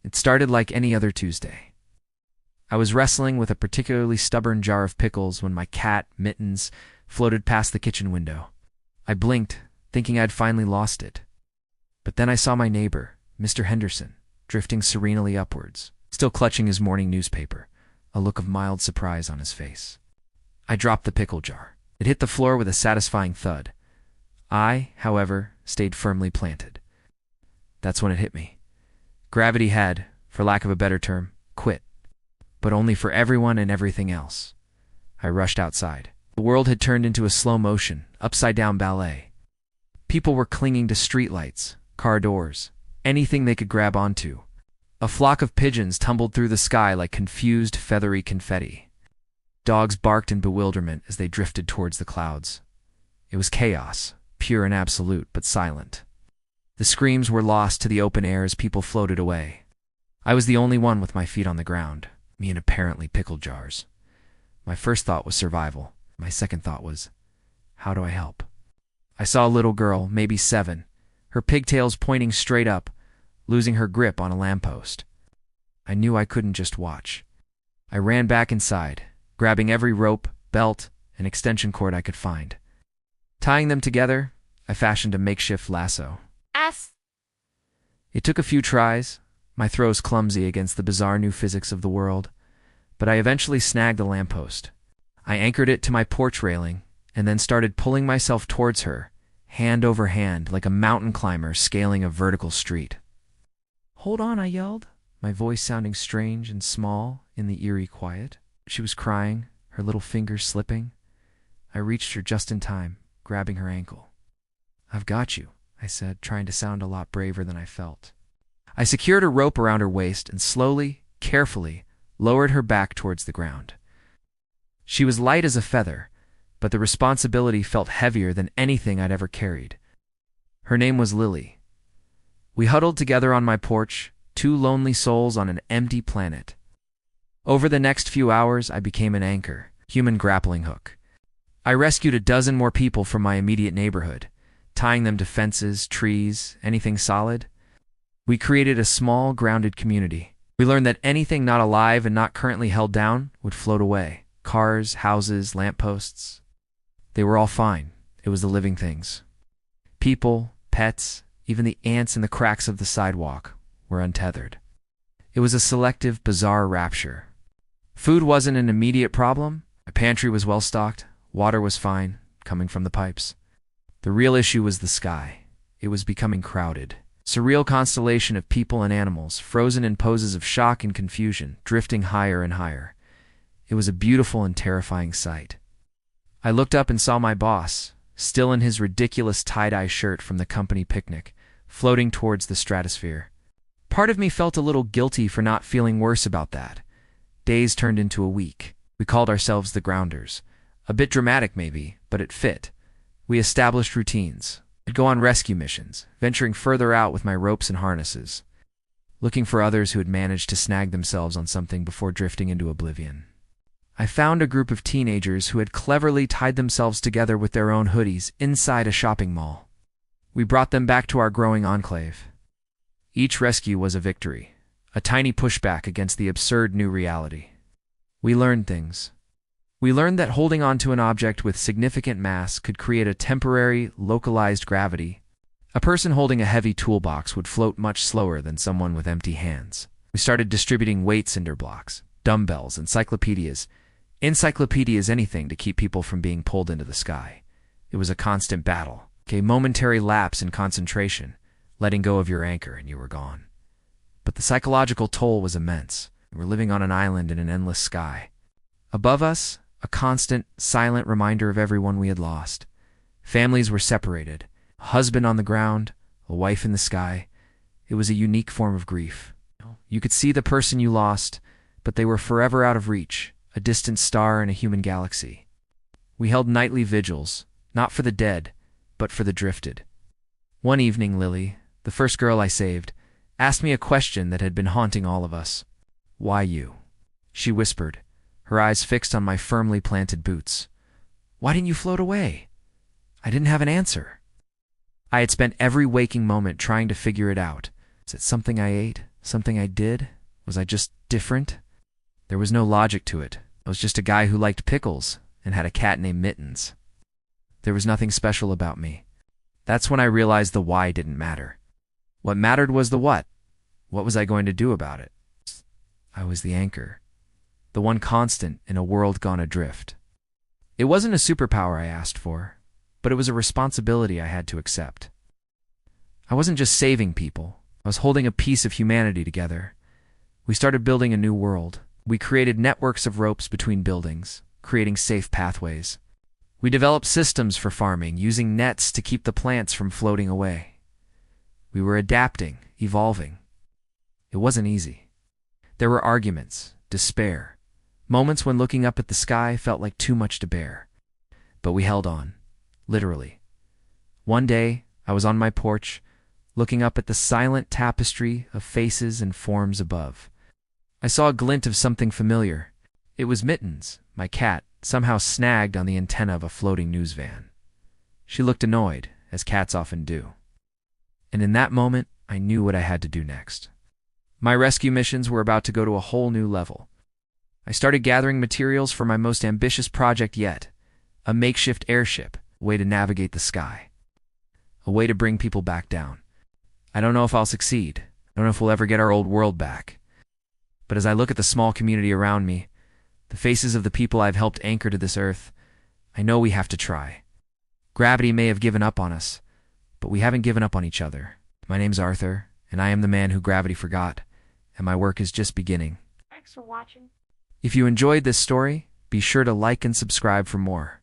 It started like any other Tuesday. I was wrestling with a particularly stubborn jar of pickles when my cat, Mittens, floated past the kitchen window. I blinked, thinking I'd finally lost it. But then I saw my neighbor, Mr. Henderson, drifting serenely upwards, still clutching his morning newspaper, a look of mild surprise on his face. I dropped the pickle jar. It hit the floor with a satisfying thud. I, however, stayed firmly planted. That's when it hit me. Gravity had, for lack of a better term, quit. But only for everyone and everything else. I rushed outside. The world had turned into a slow-motion, upside-down ballet. People were clinging to streetlights, car doors, anything they could grab onto. A flock of pigeons tumbled through the sky like confused, feathery confetti. Dogs barked in bewilderment as they drifted towards the clouds. It was chaos, pure and absolute, but silent. The screams were lost to the open air as people floated away. I was the only one with my feet on the ground, me in apparently pickle jars. My first thought was survival. My second thought was, how do I help? I saw a little girl, maybe 7, her pigtails pointing straight up, losing her grip on a lamppost. I knew I couldn't just watch. I ran back inside, grabbing every rope, belt, and extension cord I could find. Tying them together, I fashioned a makeshift lasso. It took a few tries, my throws clumsy against the bizarre new physics of the world, but I eventually snagged the lamppost. I anchored it to my porch railing, and then started pulling myself towards her, hand over hand, like a mountain climber scaling a vertical street. "Hold on," I yelled, my voice sounding strange and small in the eerie quiet. She was crying, her little fingers slipping. I reached her just in time, grabbing her ankle. "I've got you," I said, trying to sound a lot braver than I felt. I secured a rope around her waist and slowly, carefully, lowered her back towards the ground. She was light as a feather, but the responsibility felt heavier than anything I'd ever carried. Her name was Lily. We huddled together on my porch, 2 lonely souls on an empty planet. Over the next few hours, I became an anchor, human grappling hook. I rescued a dozen more people from my immediate neighborhood, tying them to fences, trees, anything solid. We created a small, grounded community. We learned that anything not alive and not currently held down would float away. Cars, houses, lampposts. They were all fine. It was the living things. People, pets, even the ants in the cracks of the sidewalk were untethered. It was a selective, bizarre rapture. Food wasn't an immediate problem. My pantry was well stocked. Water was fine, coming from the pipes. The real issue was the sky. It was becoming crowded. Surreal constellation of people and animals, frozen in poses of shock and confusion, drifting higher and higher. It was a beautiful and terrifying sight. I looked up and saw my boss, still in his ridiculous tie-dye shirt from the company picnic, floating towards the stratosphere. Part of me felt a little guilty for not feeling worse about that. Days turned into a week. We called ourselves the Grounders. A bit dramatic maybe, but it fit. We established routines. I'd go on rescue missions, venturing further out with my ropes and harnesses, looking for others who had managed to snag themselves on something before drifting into oblivion. I found a group of teenagers who had cleverly tied themselves together with their own hoodies inside a shopping mall. We brought them back to our growing enclave. Each rescue was a victory, a tiny pushback against the absurd new reality. We learned things. We learned that holding onto an object with significant mass could create a temporary, localized gravity. A person holding a heavy toolbox would float much slower than someone with empty hands. We started distributing weight cinder blocks, dumbbells, encyclopedias. Encyclopedias, anything to keep people from being pulled into the sky. It was a constant battle, a momentary lapse in concentration, letting go of your anchor and you were gone. But the psychological toll was immense. We were living on an island in an endless sky. Above us, a constant, silent reminder of everyone we had lost. Families were separated, a husband on the ground, a wife in the sky. It was a unique form of grief. You could see the person you lost, but they were forever out of reach, a distant star in a human galaxy. We held nightly vigils, not for the dead, but for the drifted. One evening, Lily, the first girl I saved, asked me a question that had been haunting all of us. "Why you?" She whispered, her eyes fixed on my firmly planted boots. "Why didn't you float away?" I didn't have an answer. I had spent every waking moment trying to figure it out. Is it something I ate? something I did? Was I just different? There was no logic to it. I was just a guy who liked pickles and had a cat named Mittens. There was nothing special about me. That's when I realized the why didn't matter. What mattered was the what. What was I going to do about it? I was the anchor, the one constant in a world gone adrift. It wasn't a superpower I asked for, but it was a responsibility I had to accept. I wasn't just saving people. I was holding a piece of humanity together. We started building a new world. We created networks of ropes between buildings, creating safe pathways. We developed systems for farming, using nets to keep the plants from floating away. We were adapting, evolving. It wasn't easy. There were arguments, despair, moments when looking up at the sky felt like too much to bear. But we held on, literally. One day, I was on my porch, looking up at the silent tapestry of faces and forms above. I saw a glint of something familiar. It was Mittens, my cat, somehow snagged on the antenna of a floating news van. She looked annoyed, as cats often do. And in that moment, I knew what I had to do next. My rescue missions were about to go to a whole new level. I started gathering materials for my most ambitious project yet, a makeshift airship, a way to navigate the sky, a way to bring people back down. I don't know if I'll succeed. I don't know if we'll ever get our old world back. But as I look at the small community around me, the faces of the people I've helped anchor to this earth, I know we have to try. Gravity may have given up on us, but we haven't given up on each other. My name's Arthur, and I am the man who gravity forgot, and my work is just beginning. Thanks for watching. If you enjoyed this story, be sure to like and subscribe for more.